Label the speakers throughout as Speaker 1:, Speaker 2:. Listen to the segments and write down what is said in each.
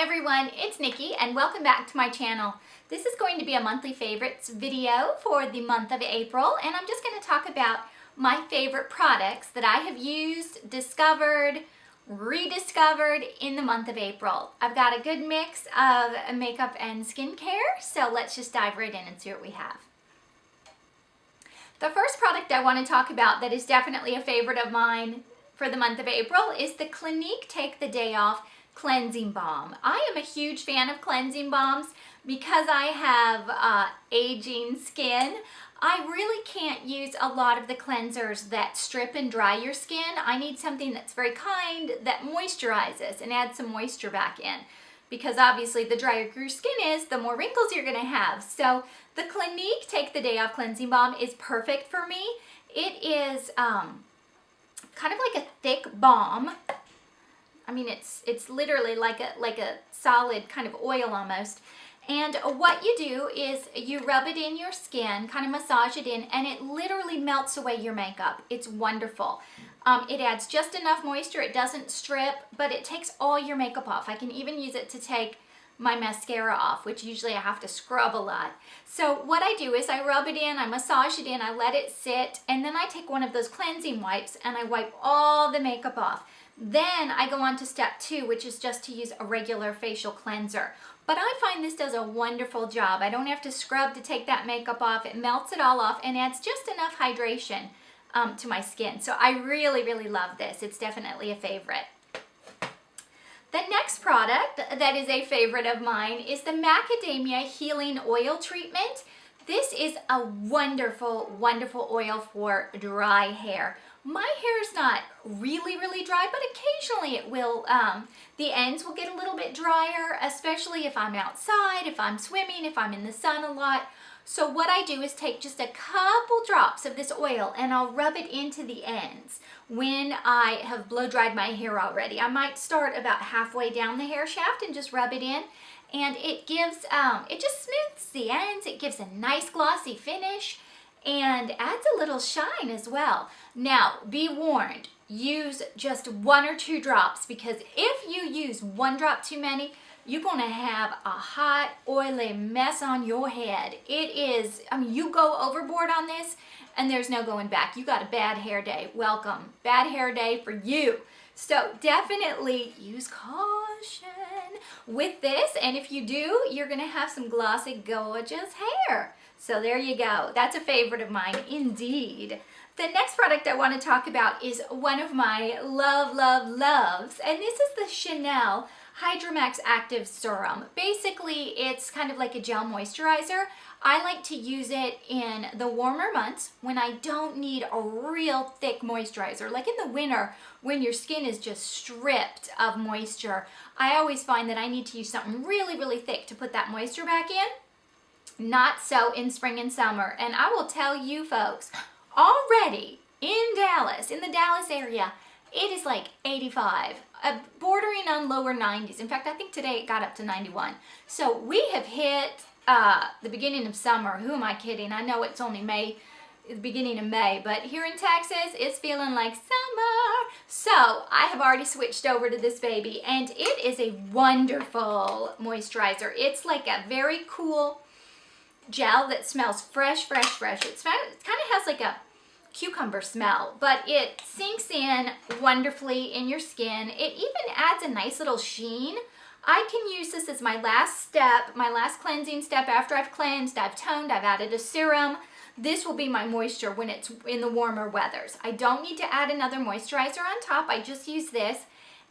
Speaker 1: everyone, it's Nikki and welcome back to my channel. This is going to be a monthly favorites video for the month of April, and I'm just going to talk about my favorite products that I have used, discovered, rediscovered in the month of April. I've got a good mix of makeup and skincare, so let's just dive right in and see what we have. The first product I want to talk about that is definitely a favorite of mine for the month of April is the Clinique Take the Day Off Cleansing Balm. I am a huge fan of cleansing balms because I have aging skin. I really can't use a lot of the cleansers that strip and dry your skin. I need something that's very kind, that moisturizes and adds some moisture back in, because obviously the drier your skin is, the more wrinkles you're gonna have. So the Clinique Take the Day Off Cleansing Balm is perfect for me. It is kind of like a thick balm. I mean, it's literally like a solid kind of oil almost. And what you do is you rub it in your skin, kind of massage it in, and it literally melts away your makeup. It's wonderful. It adds just enough moisture. It doesn't strip, but it takes all your makeup off. I can even use it to take my mascara off, which usually I have to scrub a lot. So what I do is I rub it in, I massage it in, I let it sit, and then I take one of those cleansing wipes and I wipe all the makeup off. Then I go on to step 2, which is just to use a regular facial cleanser. But I find this does a wonderful job. I don't have to scrub to take that makeup off. It melts it all off and adds just enough hydration to my skin. So I really, really love this. It's definitely a favorite. The next product that is a favorite of mine is the Macadamia Healing Oil Treatment. This is a wonderful, wonderful oil for dry hair. My hair is not really, really dry, but occasionally it will, the ends will get a little bit drier, especially if I'm outside, if I'm swimming, if I'm in the sun a lot. So what I do is take just a couple drops of this oil and I'll rub it into the ends when I have blow dried my hair already. I might start about halfway down the hair shaft and just rub it in, and it gives, it just smooths the ends. It gives a nice glossy finish and adds a little shine as well. Now, be warned, use just 1 or 2 drops, because if you use 1 drop too many, you're gonna have a hot, oily mess on your head. It is, I mean, you go overboard on this and there's no going back. You got a bad hair day. Welcome. Bad hair day for you. So definitely use caution with this, and if you do, you're gonna have some glossy, gorgeous hair. So there you go. That's a favorite of mine indeed. The next product I want to talk about is one of my loves, and this is the Chanel Hydramax Active Serum. Basically, it's kind of like a gel moisturizer. I like to use it in the warmer months when I don't need a real thick moisturizer. Like in the winter when your skin is just stripped of moisture, I always find that I need to use something really, really thick to put that moisture back in. Not so in spring and summer. And I will tell you folks, already in Dallas, in the Dallas area, it is like 85, bordering on lower 90s. In fact, I think today it got up to 91. So we have hit the beginning of summer. Who am I kidding? I know it's only May, the beginning of May, but here in Texas, it's feeling like summer. So I have already switched over to this baby, and it is a wonderful moisturizer. It's like a very cool gel that smells fresh. It kind of has like a cucumber smell, but it sinks in wonderfully in your skin. It even adds a nice little sheen. I can use this as my last step, my last cleansing step after I've cleansed, I've toned, I've added a serum. This will be my moisture when it's in the warmer weathers. I don't need to add another moisturizer on top. I just use this.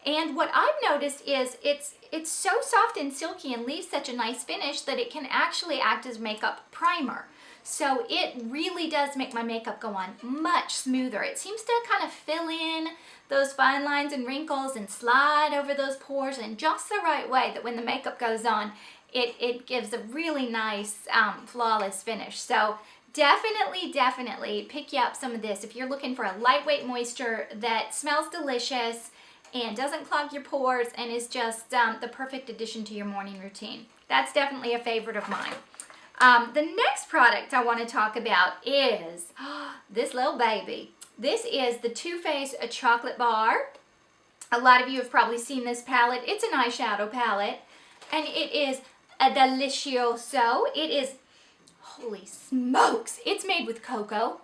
Speaker 1: And what I've noticed is it's so soft and silky and leaves such a nice finish that it can actually act as makeup primer. So it really does make my makeup go on much smoother. It seems to kind of fill in those fine lines and wrinkles and slide over those pores in just the right way that when the makeup goes on, it gives a really nice, flawless finish. So definitely pick you up some of this if you're looking for a lightweight moisture that smells delicious and doesn't clog your pores and is just the perfect addition to your morning routine. That's definitely a favorite of mine. The next product I want to talk about is this little baby. This is the Too Faced Chocolate Bar. A lot of you have probably seen this palette. It's an eyeshadow palette. and it is a delicioso. It is, holy smokes, it's made with cocoa,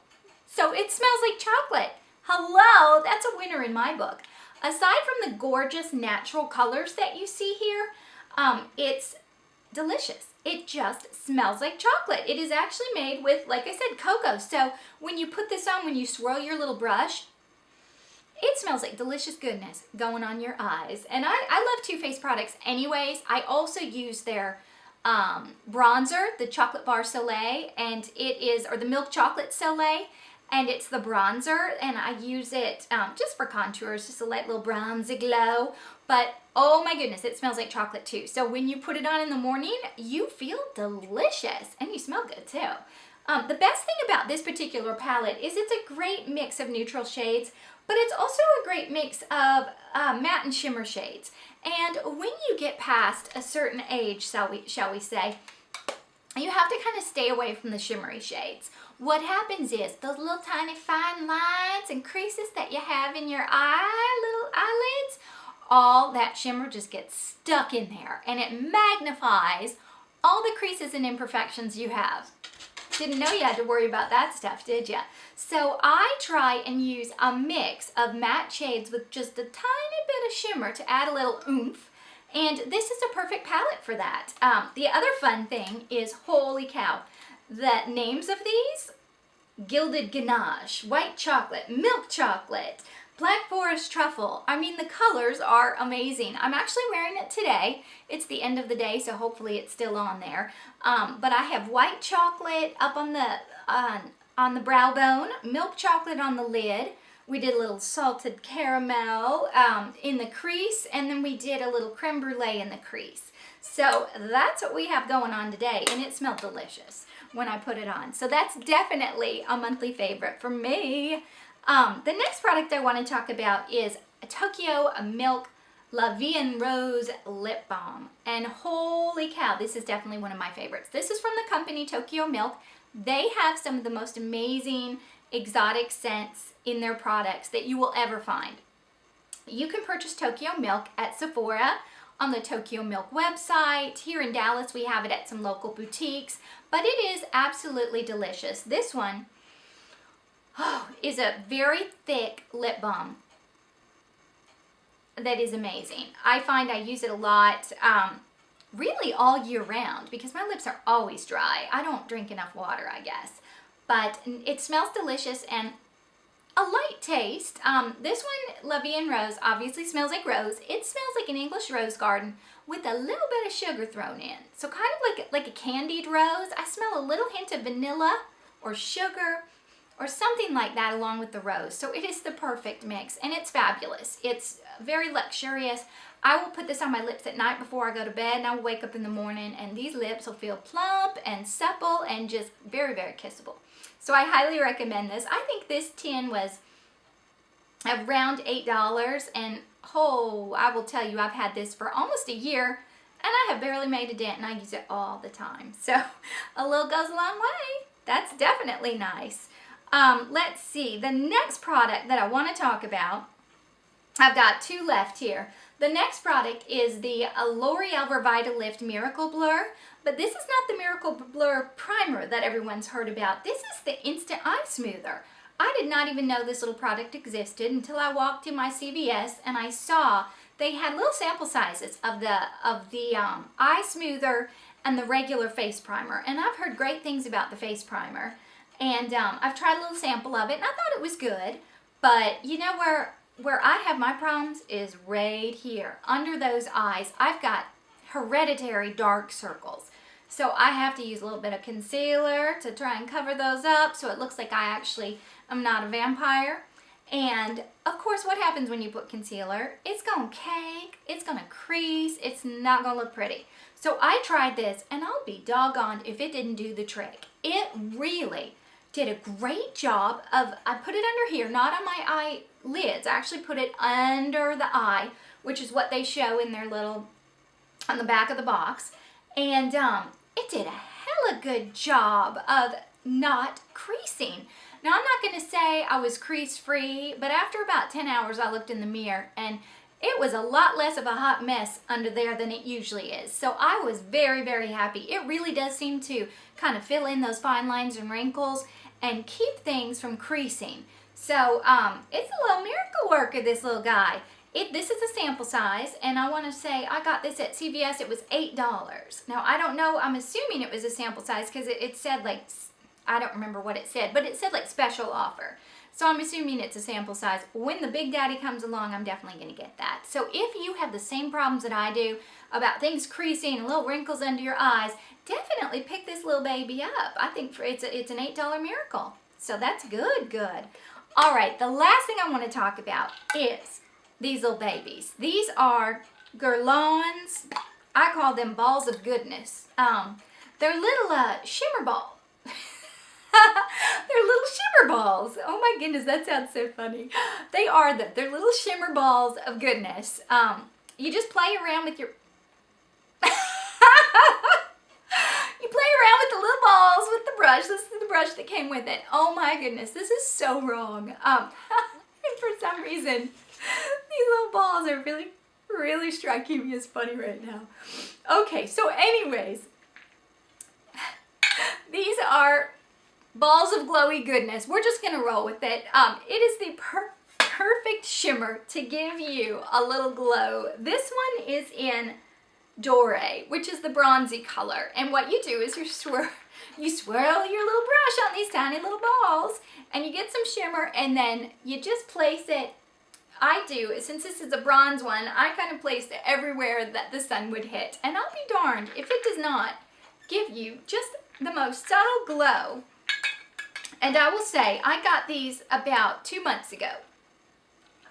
Speaker 1: so it smells like chocolate. Hello, that's a winner in my book. Aside from the gorgeous natural colors that you see here, it's delicious. It just smells like chocolate. It is actually made with, like I said, cocoa. So when you put this on, when you swirl your little brush, it smells like delicious goodness going on your eyes. And I love Too Faced products anyways. I also use their bronzer, the Chocolate Bar Soleil, and it is, or the Milk Chocolate Soleil, and it's the bronzer, and I use it just for contours, just a light little bronzy glow. But oh my goodness, it smells like chocolate too. So when you put it on in the morning, you feel delicious, and you smell good too. The best thing about this particular palette is it's a great mix of neutral shades, but it's also a great mix of matte and shimmer shades. And when you get past a certain age, shall we say, you have to kind of stay away from the shimmery shades. What happens is those little tiny fine lines and creases that you have in your little eyelids, all that shimmer just gets stuck in there, and it magnifies all the creases and imperfections you have. Didn't know you had to worry about that stuff, did you? So I try and use a mix of matte shades with just a tiny bit of shimmer to add a little oomph. And this is a perfect palette for that. The other fun thing is, holy cow, the names of these: Gilded Ganache, White Chocolate, Milk Chocolate, Black Forest Truffle. I mean, the colors are amazing. I'm actually wearing it today. It's the end of the day, so hopefully it's still on there. But I have white chocolate up on the brow bone, milk chocolate on the lid. We did a little salted caramel in the crease, and then we did a little creme brulee in the crease. So that's what we have going on today, and it smelled delicious when I put it on. So that's definitely a monthly favorite for me. The next product I want to talk about is Tokyo Milk La Vie en Rose Lip Balm. And holy cow, this is definitely one of my favorites. This is from the company Tokyo Milk. They have some of the most amazing exotic scents in their products that you will ever find. You can purchase Tokyo Milk at Sephora, on the Tokyo Milk website. Here in Dallas, we have it at some local boutiques, but it is absolutely delicious. This one is a very thick lip balm that is amazing. I find I use it a lot, really all year round, because my lips are always dry. I don't drink enough water, I guess. But it smells delicious and a light taste. This one, La Vie en Rose, obviously smells like rose. It smells like an English rose garden with a little bit of sugar thrown in. So kind of like a candied rose. I smell a little hint of vanilla or sugar or something like that along with the rose. So it is the perfect mix, and it's fabulous. It's very luxurious. I will put this on my lips at night before I go to bed, and I will wake up in the morning, and these lips will feel plump and supple and just very, very kissable. So I highly recommend this. I think this tin was around $8, and oh, I will tell you, I've had this for almost a year, and I have barely made a dent, and I use it all the time. So a little goes a long way. That's definitely nice. Let's see, the next product that I want to talk about, I've got two left here. The next product is the L'Oreal RevitaLift Miracle Blur, but this is not the Miracle Blur primer that everyone's heard about. This is the Instant Eye Smoother. I did not even know this little product existed until I walked in my CVS and I saw they had little sample sizes of the eye smoother and the regular face primer, and I've heard great things about the face primer. And I've tried a little sample of it, and I thought it was good. But you know where I have my problems is right here. Under those eyes, I've got hereditary dark circles. So I have to use a little bit of concealer to try and cover those up so it looks like I actually am not a vampire. And of course, what happens when you put concealer? It's going to cake, it's going to crease, it's not going to look pretty. So I tried this, and I'll be doggone if it didn't do the trick. It really did a great job of, I put it under here, not on my eyelids. I actually put it under the eye, which is what they show in their little, on the back of the box. And it did a hella good job of not creasing. Now, I'm not going to say I was crease free, but after about 10 hours, I looked in the mirror and it was a lot less of a hot mess under there than it usually is. So I was very, very happy. It really does seem to kind of fill in those fine lines and wrinkles and keep things from creasing. So it's a little miracle worker, this little guy. This is a sample size, and I want to say I got this at CVS. It was $8. Now, I don't know. I'm assuming it was a sample size because it said like, I don't remember what it said, but it said like special offer. So I'm assuming it's a sample size. When the Big Daddy comes along, I'm definitely going to get that. So if you have the same problems that I do about things creasing and little wrinkles under your eyes, definitely pick this little baby up. I think it's an $8 miracle. So that's good. All right, the last thing I want to talk about is these little babies. These are Guerlain's. I call them balls of goodness. They're little shimmer balls. They're little shimmer balls. Oh my goodness, that sounds so funny. They're little shimmer balls of goodness. You just play around with your you play around with the little balls with the brush. This is the brush that came with it. Oh my goodness, this is so wrong. And for some reason, these little balls are really striking me as funny right now. Okay, so anyways, these are balls of glowy goodness. We're just gonna roll with it. It is the perfect shimmer to give you a little glow. This one is in Dore, which is the bronzy color. And what you do is you swirl your little brush on these tiny little balls, and you get some shimmer, and then you just place it. I do, since this is a bronze one, I kind of place it everywhere that the sun would hit. And I'll be darned if it does not give you just the most subtle glow. And I will say, I got these about 2 months ago.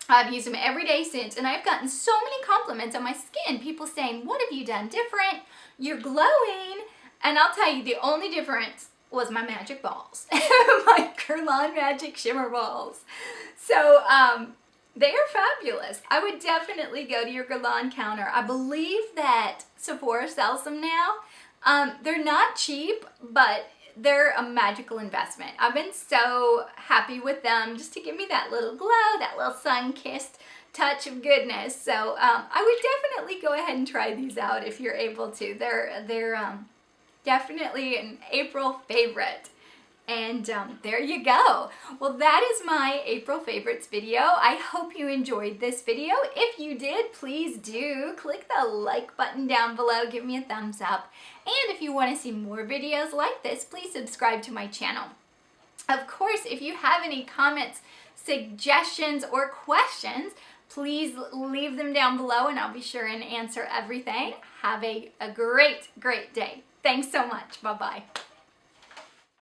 Speaker 1: I've used them every day since, and I've gotten so many compliments on my skin. People saying, what have you done different? You're glowing. And I'll tell you, the only difference was my magic balls. My Guerlain magic shimmer balls. So, they are fabulous. I would definitely go to your Guerlain counter. I believe that Sephora sells them now. They're not cheap, but they're a magical investment. I've been so happy with them just to give me that little glow, that little sun-kissed touch of goodness. So I would definitely go ahead and try these out if you're able to. They're definitely an April favorite. And there you go. Well, that is my April favorites video. I hope you enjoyed this video. If you did, please do click the like button down below. Give me a thumbs up. And if you want to see more videos like this, please subscribe to my channel. Of course, if you have any comments, suggestions, or questions, please leave them down below and I'll be sure and answer everything. Have a great day. Thanks so much. Bye-bye.